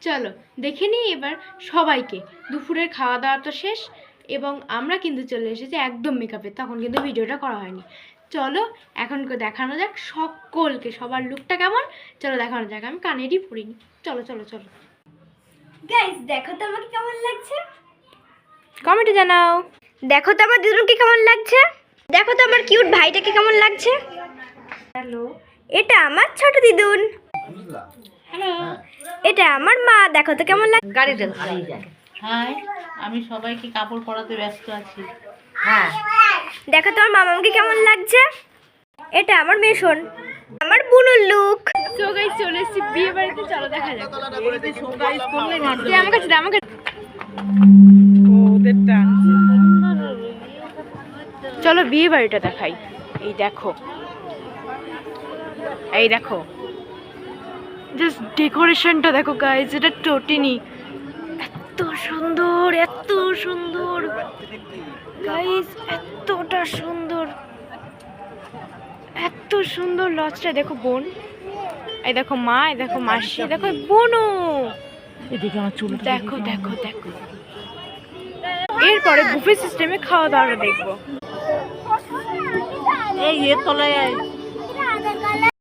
চলো দেখে নিই এবার সবাইকে। দুপুরের খাওয়া দাওয়া তো শেষ এবং আমরা কিন্তু চলে এসেছি একদম মেকআপে, তখন কিন্তু ভিডিওটা করা হয়নি। চলো এখন দেখানো যাক সকলকে, সবার লুকটা কেমন চলো দেখানো যাক। আমি কানেরই পরিনি। চলো চলো চলো গাইস, দেখো তো আমাকে কেমন লাগছে, কমেন্টে জানাও। দেখো তো আমার দুজনকে কেমন লাগছে, দেখো তো আমার কিউট ভাইটাকে কেমন লাগছে। হ্যালো, এটা আমার ছোট দিদুন, হ্যালো, এটা আমার মা, দেখো তো কেমন লাগছে। গাড়িতে হারিয়ে যায়। হাই, আমি সবাইকে কাপড় পরাতে ব্যস্ত আছি। হ্যাঁ, দেখো তো আমার মামাকে কেমন লাগছে। এটা আমার মেশন, আমার বুনুর লুক। সো গাইস চলে এসেছি বিয়ে বাড়িতে, চলো দেখা যাক। দে আমার কাছে, দে আমার কাছে। চলো বিয়ে বাড়িটা দেখাই। এই দেখো, এই দেখো, জাস্ট ডেকোরেশনটা দেখো গাইস, এটা টোটিনি, এত সুন্দর, এত সুন্দর গাইস, এতটা সুন্দর, এত সুন্দর লজটা দেখো। বোন, এই দেখো মা, এই দেখো মাসি, দেখো বোনও, এদিকে আমার চুল দেখো দেখো দেখো। এরপরে বুফে সিস্টেমে খাওয়া দাওয়াটা দেখবো। এই তলায়